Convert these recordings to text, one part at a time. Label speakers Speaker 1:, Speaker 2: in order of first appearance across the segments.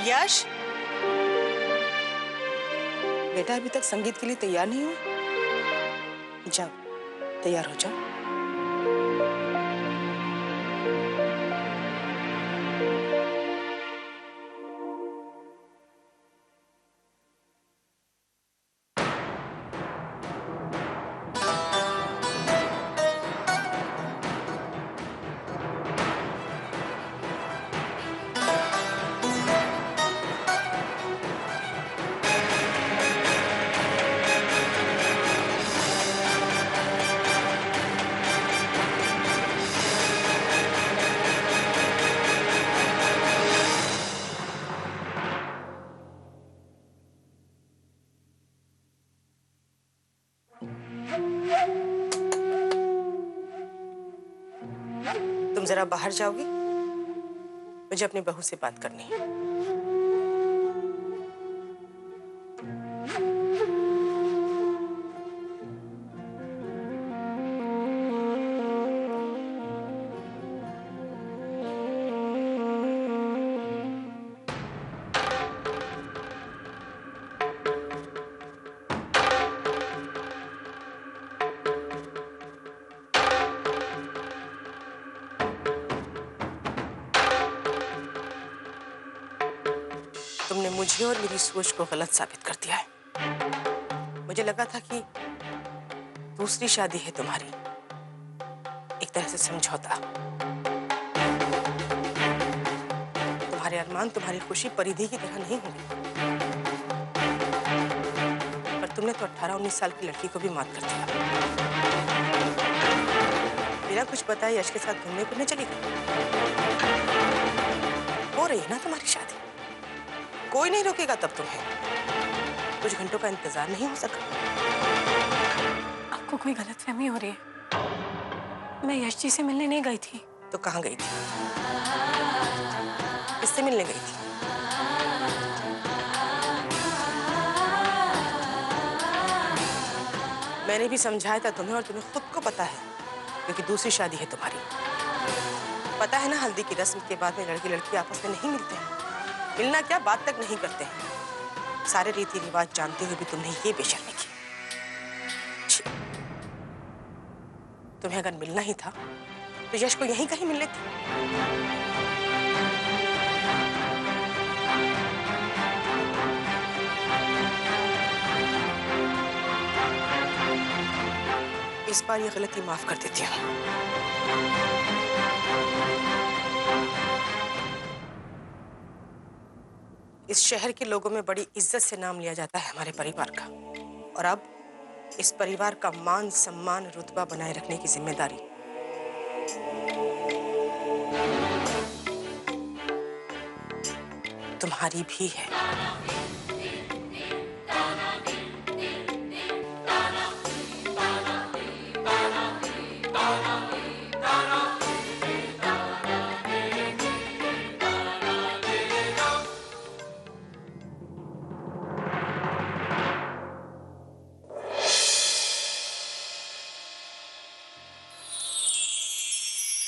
Speaker 1: यश, बेटा अभी तक संगीत के लिए तैयार नहीं हुआ? जाओ तैयार हो जाओ। तुम जरा बाहर जाओगी, मुझे अपनी बहू से बात करनी है। तुमने मुझे और मेरी सोच को गलत साबित कर दिया है। मुझे लगा था कि दूसरी शादी है तुम्हारी, एक तरह से समझौता। तुम्हारे अरमान, तुम्हारी खुशी परिधि की तरह नहीं होंगे, पर तुमने तो 18-19 साल की लड़की को भी मात कर दिया। बिना कुछ बताए यश के साथ घूमने फिरने चली गई। हो रही है ना तुम्हारी शादी, कोई नहीं रोकेगा तब तुम्हें। कुछ घंटों का इंतजार नहीं हो सका।
Speaker 2: आपको कोई गलतफहमी हो रही है। मैं यश जी से मिलने नहीं गई थी।
Speaker 1: तो कहाँ गई थी? किससे मिलने गई थी? मैंने भी समझाया था तुम्हें, और तुम्हें खुद को पता है, क्योंकि दूसरी शादी है तुम्हारी। पता है ना, हल्दी की रस्म के बाद में लड़की लड़की आपस में नहीं मिलते हैं। मिलना क्या, बात तक नहीं करते हैं। सारे रीति रिवाज जानते हुए भी तुमने ये बेशर्मी की। तुम्हें अगर मिलना ही था तो यश को यहीं कहीं मिल लेती। इस बार ये गलती माफ कर देती हूँ। इस शहर के लोगों में बड़ी इज्जत से नाम लिया जाता है हमारे परिवार का, और अब इस परिवार का मान सम्मान रुतबा बनाए रखने की जिम्मेदारी तुम्हारी भी है।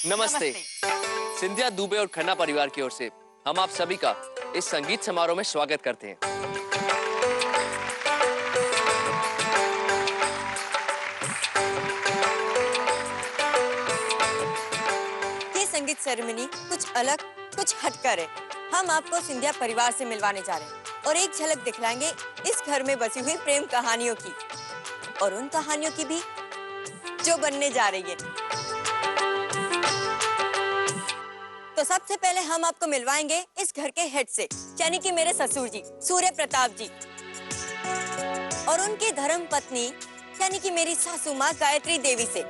Speaker 3: नमस्ते। सिंधिया दुबे और खन्ना परिवार की ओर से हम आप सभी का इस संगीत समारोह में स्वागत करते हैं।
Speaker 4: ये संगीत सेरेमनी कुछ अलग, कुछ हटकर है। हम आपको सिंधिया परिवार से मिलवाने जा रहे हैं और एक झलक दिखलाएंगे इस घर में बसी हुई प्रेम कहानियों की, और उन कहानियों की भी जो बनने जा रही है। तो सबसे पहले हम आपको मिलवाएंगे इस घर के हेड से, यानी कि मेरे ससुर जी सूर्य प्रताप जी, और उनकी धर्म पत्नी यानी कि मेरी सासू माँ गायत्री देवी से।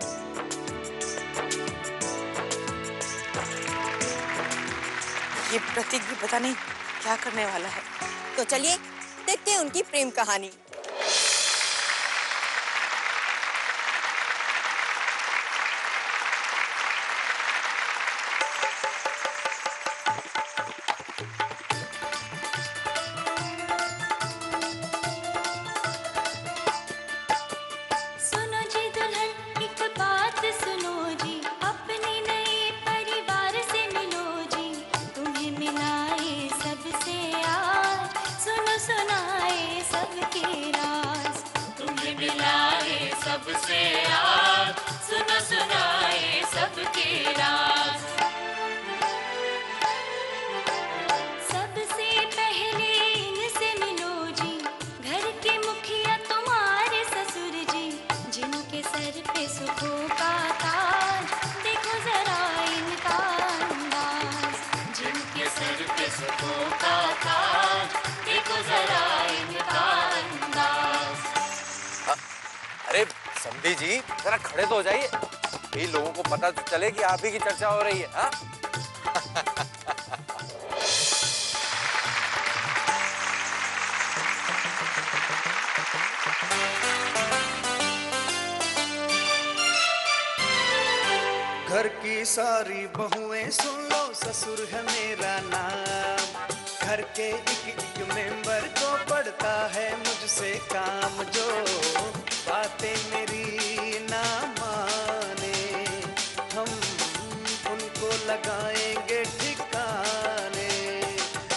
Speaker 1: ये प्रतीक भी पता नहीं क्या करने वाला है।
Speaker 4: तो चलिए देखते हैं उनकी प्रेम कहानी।
Speaker 5: सबसे नंदी जी जरा खड़े तो हो जाइए, कई लोगों को पता तो चले कि आप ही की चर्चा हो रही है। हाँ?
Speaker 6: घर की सारी बहुएं सुन लो, ससुर है मेरा नाम। घर के एक मेंबर को पड़ता है मुझसे काम, जो बातें मेरी ना माने हम उनको लगाएंगे ठिकाने।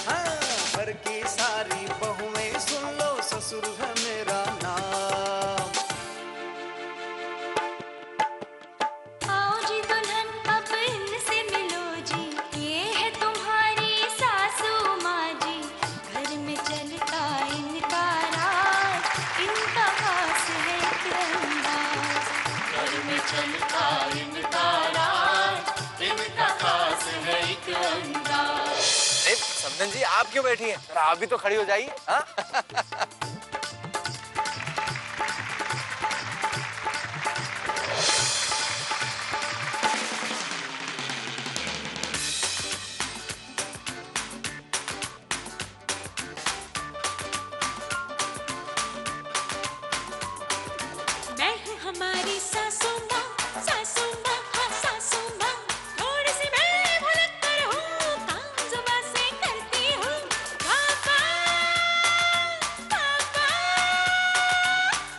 Speaker 6: हाँ, घर की सारी बहुएं सुन लो, ससुर है मेरा नाम।
Speaker 7: आओ जी दुल्हन अब इनसे मिलो जी, ये है तुम्हारी सासू माँ जी। घर में चलता इनका राज, इनका खास है एक अंदाज। घर में चलता इनका राज, इनका खास है एक अंदाज।
Speaker 5: समधन जी आप क्यों बैठी हैं? जरा आप भी तो खड़ी हो जाइए। हाँ?
Speaker 7: मैं हूँ हमारी सासू माँ, सासू माँ, हाँ सासू माँ। थोड़ी सी मैं भुलक्कड़ हूँ, काम जुबान से करती हूँ। पापा, पापा,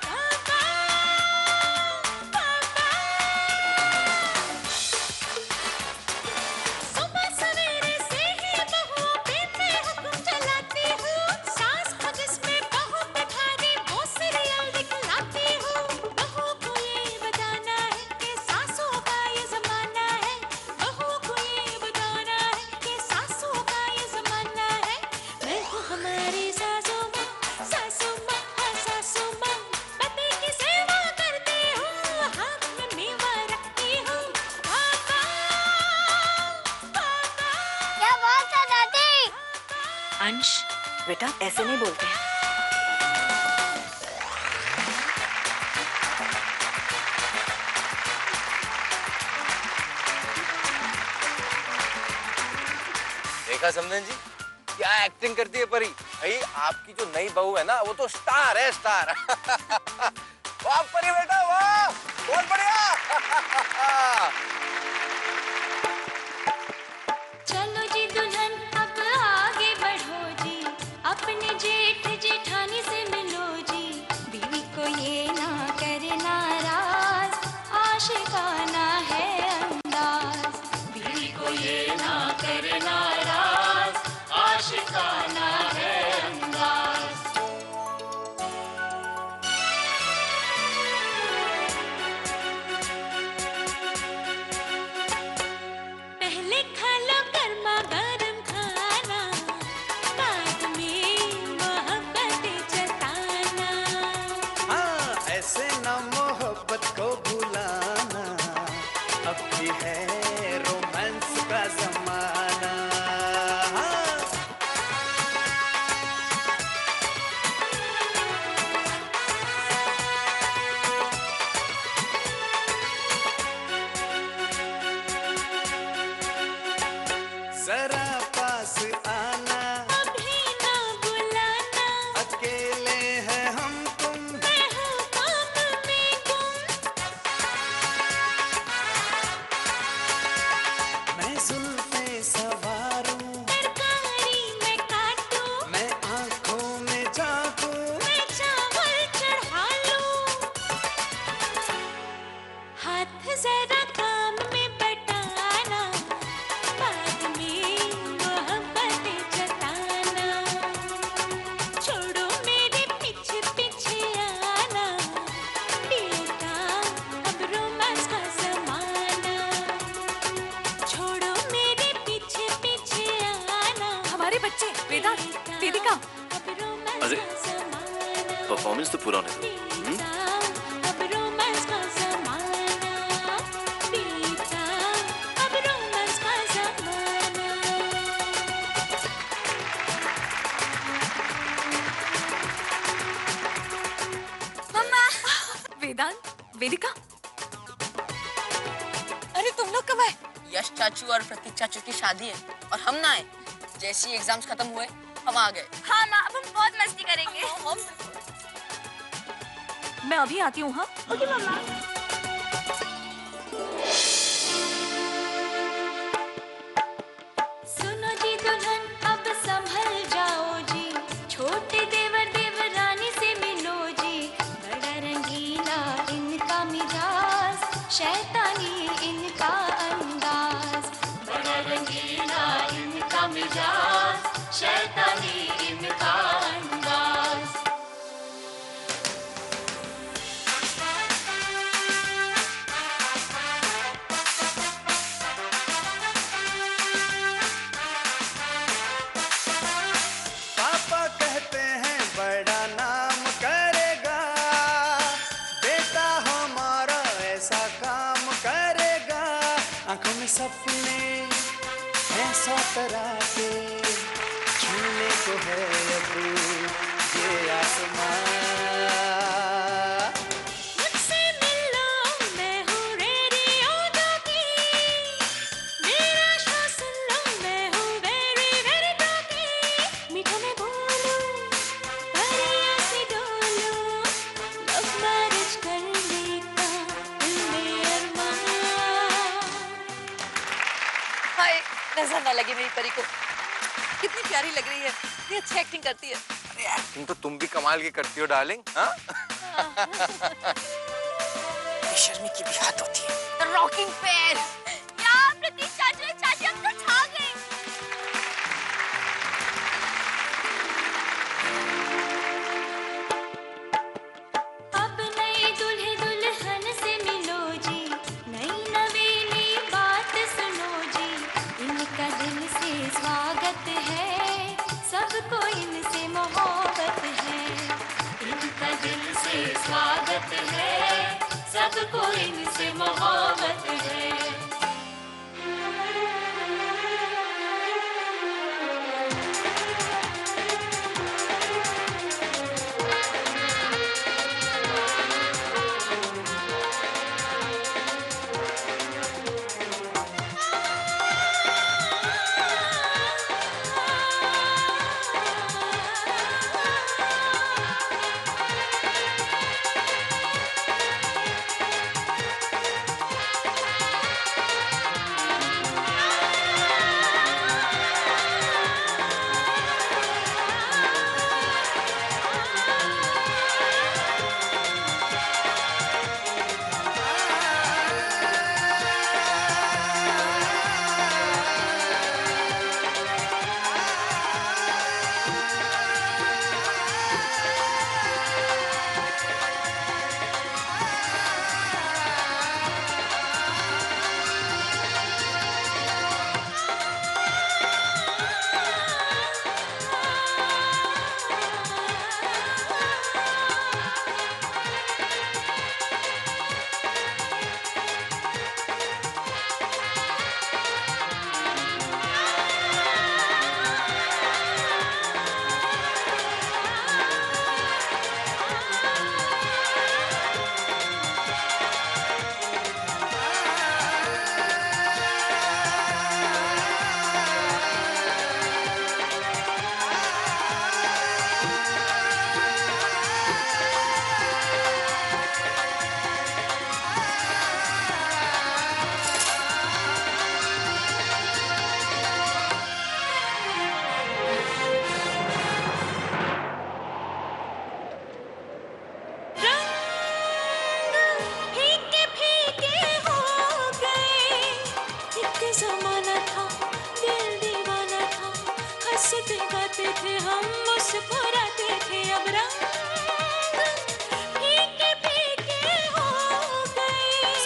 Speaker 7: पापा, पापा। सुबह सवेरे से ही बहुओं पे मैं हुक्म चलाती हूँ। सास को जिसमें बहू बिठा दी, वो सीरियल दिखलाती हूँ। बहू को ये बताना है कि सासू का ये जमाना है। बहू को ये बताना है कि सासू का ये जमाना है। मैं हूँ हमारी सासू माँ, सासू माँ, हाँ सासू माँ। पति की सेवा करती हूँ, हाथ में मेवा रखती हूँ। पापा, पापा।
Speaker 8: क्या बात है दादी?
Speaker 4: अंश, बेटा ऐसे नहीं बोलते हैं।
Speaker 5: देखा समधन जी क्या एक्टिंग करती है परी। भाई आपकी जो नई बहू है ना वो तो स्टार है, स्टार। वाह परी बेटा वाह, बहुत बढ़िया।
Speaker 7: चलो जी दुल्हन अब आगे बढ़ो जी, अपने जेठ जेठानी से मिलो जी। बीवी को ये ना करे नाराज, आशिकाना है अंदाज। बीवी को ये ना करे नाराज, आशिकाना है अंदाज। पहले खा लो गर्मा गर्म खाना, बाद में मोहब्बतें जताना।
Speaker 6: हाँ, ऐसे ना मोहब्बत को भुलाना, अब भी है रोमांस का जमाना। हाँ, जरा पास आना,
Speaker 7: अभी ना बुलाना,
Speaker 6: अकेले हैं हम तुम।
Speaker 7: मैं हूँ काम में गुम।
Speaker 6: मैं जुल्फे सवारूं,
Speaker 7: तरकारी में काटूं,
Speaker 6: मैं आंखों में झांकूं।
Speaker 7: मैं चावल चढ़ा लूं। हाथ जरा काम में बटाना, बाद में मोहब्बतें जताना। छोड़ो मेरे पीछे पीछे आना, बेटा अब रोमांस का जमाना। छोड़ो मेरे पीछे पीछे आना।
Speaker 2: हमारे बच्चे वेदांत, वेदिका।
Speaker 7: अब रोमांस
Speaker 9: अरे,
Speaker 7: का जमाना।
Speaker 9: परफॉर्मेंस तो पूरा होने दो।
Speaker 7: अब रोमांस का जमाना। बेटा अब रोमांस का जमाना।
Speaker 2: वेदांत, वेदिका,
Speaker 4: अरे तुम लोग कब आए? यश चाचू और प्रतीक चाचू की शादी है और हम ना आए। जैसे ही एग्जाम्स खत्म हुए हम आ गए।
Speaker 8: हाँ माँ, अब हम बहुत मस्ती करेंगे।
Speaker 2: मैं अभी आती हूँ। हाँ
Speaker 8: ओके मम्मा।
Speaker 7: सुनो जी दुल्हन अब संभल जाओ जी, छोटे देवर देवरानी से मिलो जी, बड़ा रंगीला इनका मिजाज, शैतानी इनका अंदाज, बड़ा रंगीला इनका मिजाज, शैतानी इनका अंदाज।
Speaker 6: पापा कहते हैं बड़ा नाम करेगा, बेटा हमारा ऐसा काम करेगा। आंखों में सपने हैं 100 तरह के, छूने को है अब ये आसमां।
Speaker 7: मुझसे मिलो मैं हूँ रेडियो जॉकी, मेरा शो सुन लो मैं हूँ वेरी वेरी टॉकी, मीठा मैं बोलूं परियां सी डोलूं, लव मैरिज करने का दिल में अरमान।
Speaker 4: हाय, नजर ना लगे मेरी परी को। कितनी प्यारी लग रही है, ये अच्छी एक्टिंग करती है।
Speaker 5: अरे एक्टिंग तो तुम भी कमाल की करती हो डार्लिंग। हाँ?
Speaker 1: बेशर्मी की भी हाथ होती है।
Speaker 4: Rocking pair.
Speaker 8: यार प्रतीक चाचू चाची हम तो छा गए।
Speaker 7: अब नई दूल्हे दुल्हन से मिलो जी, नई नवीनी बात सुनो जी, इनका दिल से स्वागत है, सबको इनसे मोहब्बत है, इनका दिल से स्वागत है, सबको इनसे मोहब्बत है।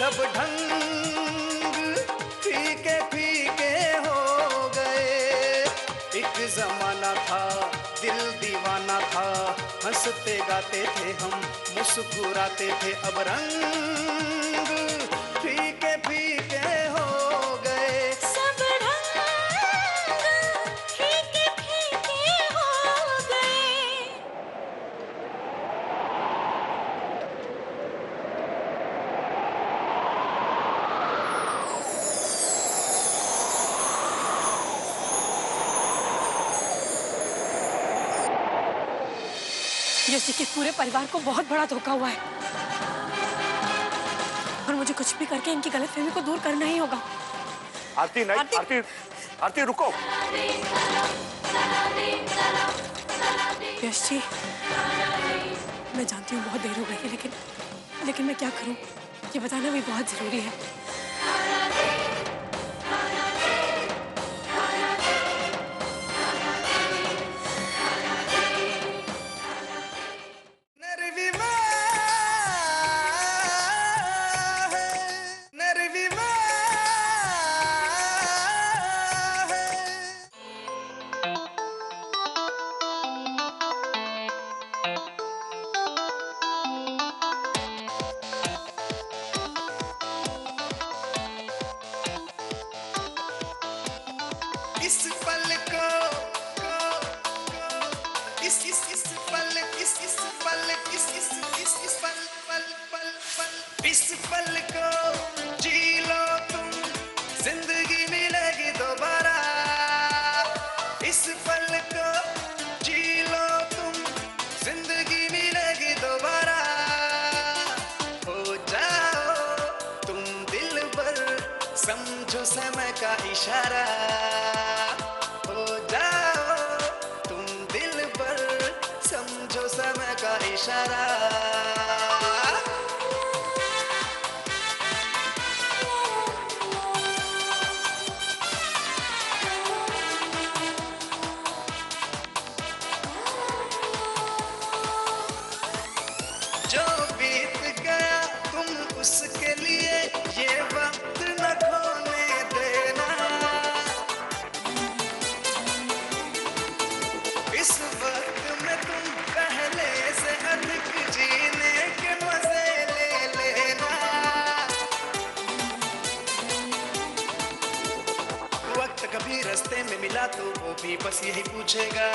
Speaker 6: सब ढंग फीके फीके हो गए। एक जमाना था दिल दीवाना था, हंसते गाते थे हम मुस्कुराते थे, अब रंग फीके फीके हो गए।
Speaker 7: सब रंग फीके फीके हो गए।
Speaker 2: यश जी के पूरे परिवार को बहुत बड़ा धोखा हुआ है और मुझे कुछ भी करके इनकी गलतफहमी को दूर करना ही होगा।
Speaker 9: आरती नहीं, आरती, आरती रुको।
Speaker 2: यश जी, मैं जानती हूँ बहुत देर हो गई है, लेकिन मैं क्या करूँ, ये बताना भी बहुत जरूरी है।
Speaker 6: इस पल को इस पल इस पल को जी लो तुम, जिंदगी मिलेगी दोबारा। इस पल को जी लो तुम, जिंदगी मिलेगी दोबारा। हो जाओ तुम दिलबर, समझो समय का इशारा। हो जाओ तुम दिलबर, समझो समय का इशारा। जो बीत गया तुम उसके लिए ये वक्त न खोने देना। इस वक्त में तुम पहले से अधिक जीने के मजे ले लेना। वक्त कभी रास्ते में मिला तो वो भी बस यही पूछेगा,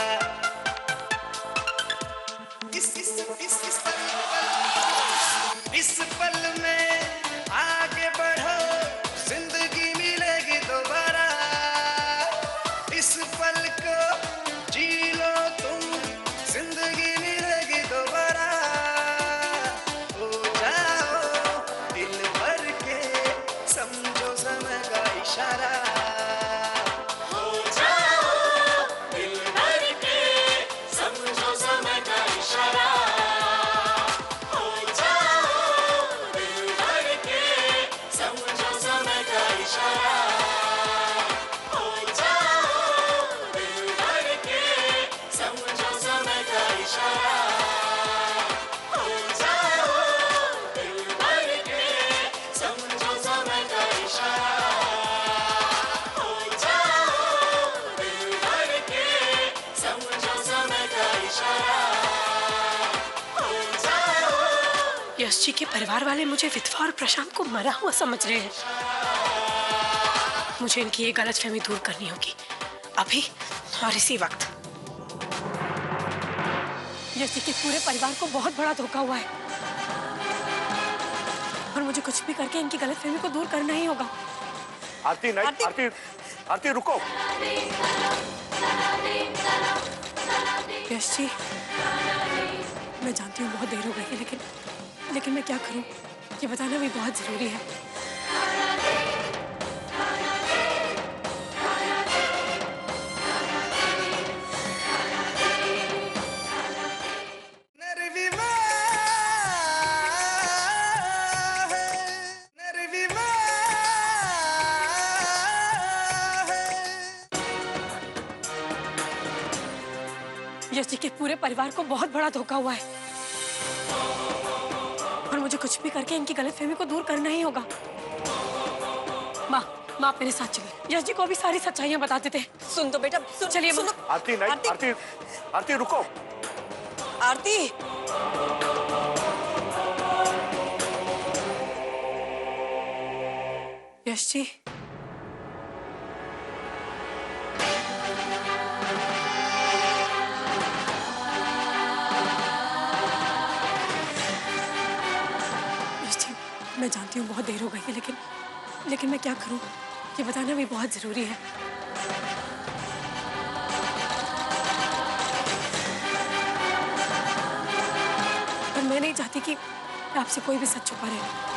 Speaker 6: इस पल में आगे बढ़ो, जिंदगी मिलेगी दोबारा। इस पल को जी लो तुम, जिंदगी मिलेगी दोबारा। हो जाओ दिल भर के, समझो समय का इशारा। हो जाओ दिल भर के, समझो समय का इशारा।
Speaker 2: यश जी के परिवार वाले मुझे विधवा और प्रशांत को मरा हुआ समझ रहे हैं। मुझे इनकी ये गलतफहमी दूर करनी होगी, अभी और इसी वक्त। यश जी के पूरे परिवार को बहुत बड़ा धोखा हुआ है और मुझे कुछ भी करके इनकी गलतफहमी को दूर करना ही होगा।
Speaker 9: आरती नहीं, आरती, आरती रुको।
Speaker 2: यश जी, मैं जानती हूँ बहुत देर हो गई है, लेकिन मैं क्या करूं, ये बताना भी बहुत जरूरी है। यश जी के पूरे परिवार को बहुत बड़ा धोखा हुआ है और मुझे कुछ भी करके इनकी गलतफहमी को दूर करना ही होगा। माँ, आप मेरे साथ चलिए, यश जी को अभी सारी सच्चाइयाँ बता देते हैं।
Speaker 4: सुन तो बेटा,
Speaker 2: चलिए माँ।
Speaker 9: आरती नहीं, आरती, आरती रुको।
Speaker 4: आरती,
Speaker 2: यश जी, मैं जानती हूँ बहुत देर हो गई है, लेकिन मैं क्या करूँ, ये बताना भी बहुत जरूरी है। मैं नहीं चाहती कि आपसे कोई भी सच छुपा रहे।